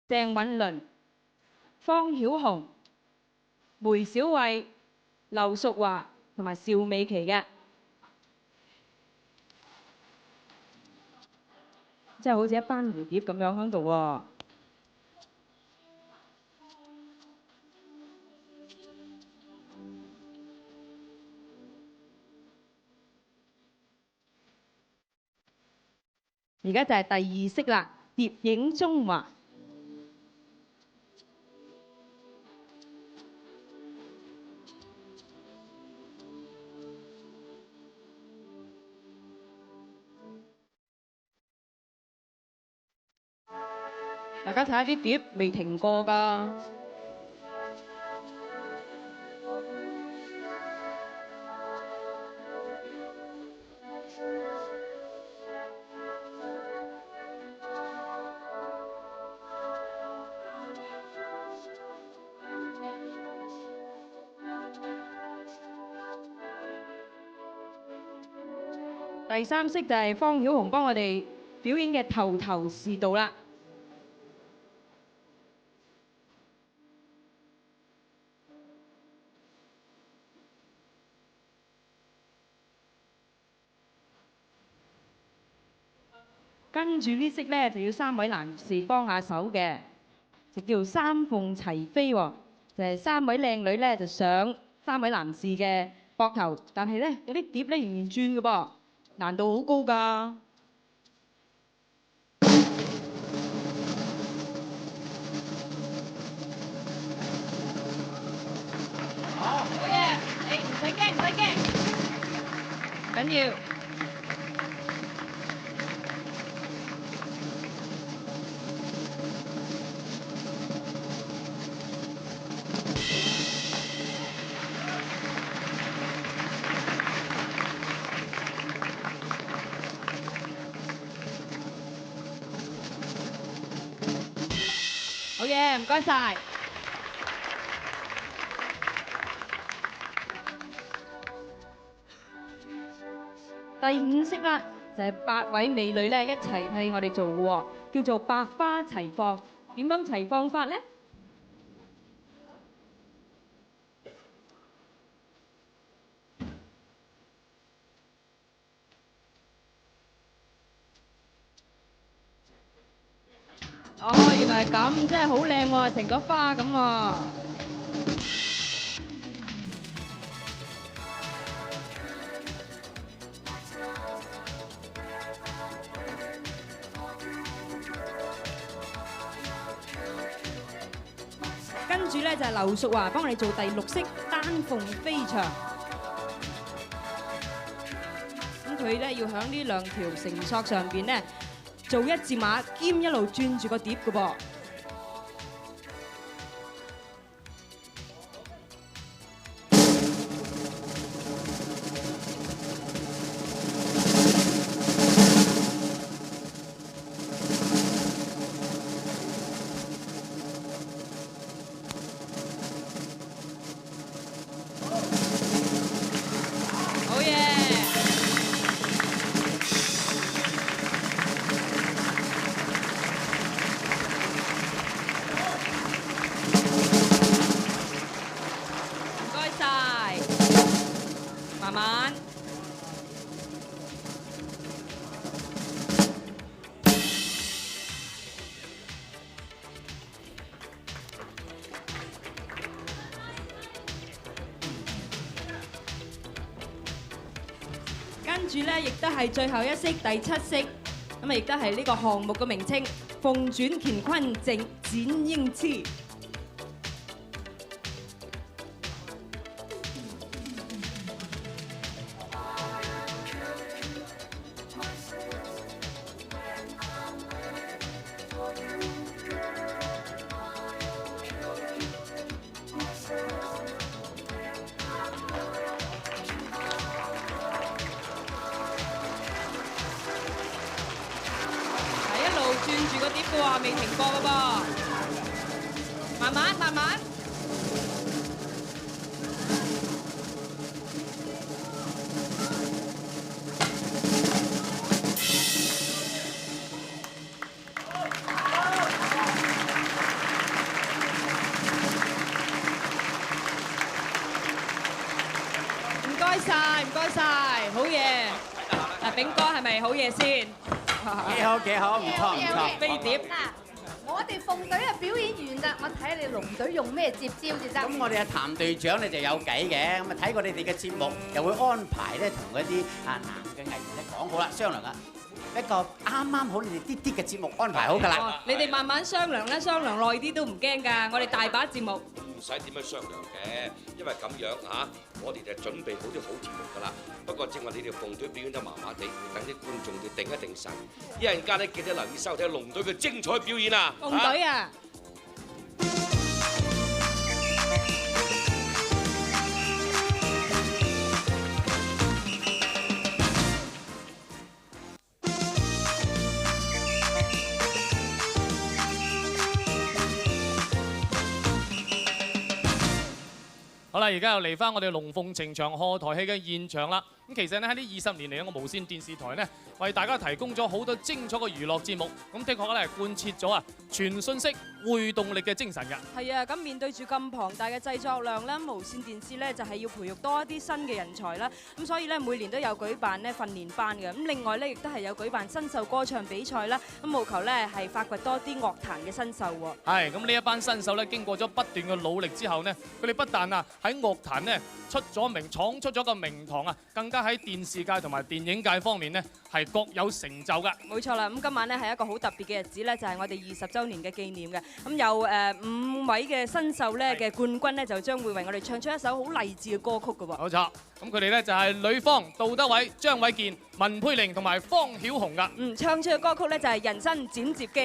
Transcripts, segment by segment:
鄭韻麟、方曉紅、梅小惠、劉淑華同埋邵美琪嘅，即係好似一班蝴蝶咁樣喺度喎。而家就係第二式啦，蝶影中華。大家睇下啲碟未停過㗎。第三式就係方曉紅幫我哋表演嘅頭頭是道啦。跟住呢式咧就要3位男士幫下手嘅，就叫三鳳齊飛喎，就係3位靚女咧就上3位男士嘅膊頭，但係咧有啲碟咧仍然轉嘅噃，難度好高㗎。好嘢！你唔使驚，唔使驚，唔緊要。好嘢，唔該晒。第5式啦，就係8位美女咧一齊替我哋做喎，叫做百花齊放。點樣齊放法咧？哦，原來係咁，真係好靚喎，成個花咁喎。跟住咧就係劉淑華幫我哋做第6式丹鳳飛翔。咁佢咧要喺呢2條繩索上邊咧做1字馬，兼一路轉住個碟嘅噃。好嘢！唔該晒，慢慢。跟住咧，亦都係最後一式第7式，咁啊，亦都係呢個項目嘅名稱——鳳轉乾坤正展英雌。轉住個碟嘅話，未停過嘅噃，慢慢慢慢。晒，唔該晒，好嘢。嗱，炳哥係咪好嘢先？幾好，唔錯唔錯。飛碟。我哋鳳隊嘅表演完啦，我睇下你龍隊用咩接招至得。咁我哋阿譚隊長你就有計嘅，咁啊睇過你哋嘅節目，又會安排咧同嗰啲男嘅藝員咧講好啦，商量啦，一個啱啱好你哋啲嘅節目安排好㗎啦。你哋慢慢商量啦，商量耐啲都唔驚㗎，我哋大把節目。唔使點樣商量嘅，因為咁樣嚇，我哋就準備好啲好節目㗎啦。不過正話你哋鳳隊表演得麻麻地，等啲觀眾哋定一定神。一陣間咧記得留意收睇龍隊嘅精彩表演啊！鳳隊啊！好啦，而家又嚟翻我哋龍鳳呈祥賀台戲嘅現場啦。咁其實咧喺呢20年嚟咧，我無線電視台咧為大家提供咗好多精彩嘅娛樂節目。咁的確咧係貫徹咗傳訊息、匯動力嘅精神㗎。係啊，咁面對住咁龐大嘅製作量咧，無線電視咧就係要培育多一啲新嘅人才啦。咁所以咧每年都有舉辦咧訓練班嘅。咁另外咧亦都係有舉辦新秀歌唱比賽啦。咁務求咧係發掘多啲樂壇嘅新秀喎。係咁呢一班新秀咧，經過咗不斷嘅努力之後呢，佢哋不但喺樂壇呢出咗名，闖出咗個名堂啊，更加喺電視界同埋電影界方面呢係各有成就㗎。冇錯啦，咁今晚呢係一個好特別嘅日子咧，就係我哋20週年嘅紀念嘅。咁有5位嘅新秀咧嘅冠軍咧，就將會為我哋唱出一首好勵志嘅歌曲㗎喎。冇錯，咁佢哋咧就係呂方、杜德偉、張衛健、文佩玲同埋方曉紅㗎。唱出嘅歌曲咧就係《人生剪接機》。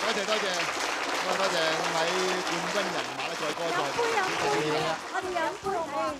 多謝多謝5位冠軍人馬咧，再歌再。飲杯，我哋飲杯，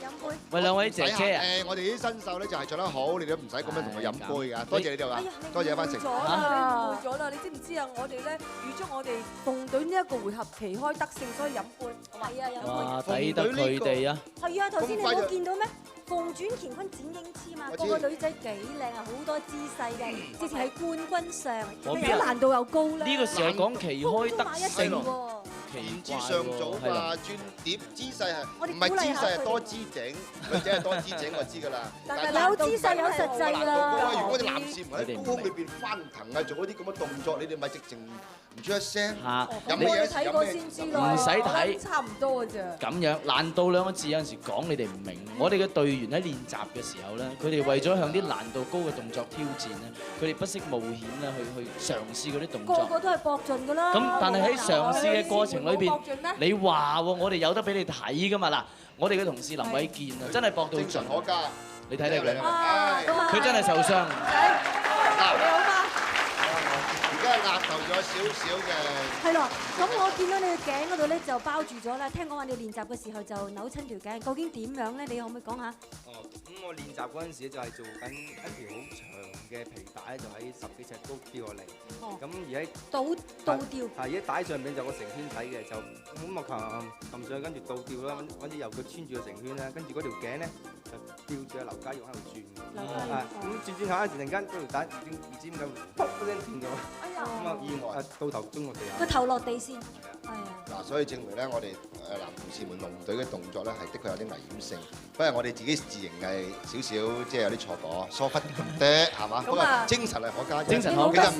飲杯。喂，兩位姐姐啊，我哋啲新秀咧就係唱得好，你哋都唔使咁樣同佢飲杯㗎。多謝你哋啊，多謝一番成。咗啦，誤會咗啦！你知唔知啊？我哋咧預祝我哋鳳隊呢一個回合旗開得勝，所以飲杯。係啊，飲杯。哇，抵得佢哋啊！係啊，頭先你冇見到咩？鳳轉乾坤展英雌嘛，個個女仔幾靚啊，好多姿勢嘅，直情係冠軍相，而且難度又高啦。呢個時候講旗開得勝喎，言之尚早嘛，轉碟姿勢係唔係姿勢係多姿整，女仔係多姿整我知㗎啦。但係有姿勢有實際啦。如果啲男士唔喺高空裏邊翻騰啊，做嗰啲咁嘅動作，你哋咪直情唔出一聲。嚇，飲乜嘢？睇過先知咯，唔使睇，差唔多㗎咋。咁樣難度兩個字有陣時講你哋唔明。我哋嘅隊員喺練習嘅時候咧，佢哋為咗向啲難度高嘅動作挑戰咧，佢哋不惜冒險咧去嘗試嗰啲動作。個個都係搏盡㗎啦。咁但係喺嘗試嘅過程裏邊，你話喎，我哋有得俾你睇㗎嘛嗱，我哋嘅同事林偉健啊，真係搏到精神可嘉。你睇睇佢，佢佢真係受傷。你好嗎？而家額頭咗少少嘅。係咯，咁我見到你嘅頸嗰度咧就包住咗啦。聽講話你練習嘅時候就扭親條頸，究竟點樣咧？你可唔可以講下？咁我練習嗰陣時就係做緊一條好長嘅皮帶，就喺10幾尺高吊落嚟。咁而喺倒吊。係而喺帶上面就有個繩圈仔嘅，就咁我擒上去，跟住倒吊啦，揾啲由佢穿住個繩圈咧，跟住嗰條頸咧就吊住阿劉家玉喺度轉。咁轉下，突然間嗰條帶唔知點解噗一聲斷咗。咁啊意外到頭中落地下。個頭落地先。係啊。嗱，所以證明咧，我哋男同事們龍隊嘅動作咧係的確有啲危險性。不過我哋自己自認係少少即係有啲錯過，疏忽咁多係嘛？不過精神係可嘉嘅。精神可嘉。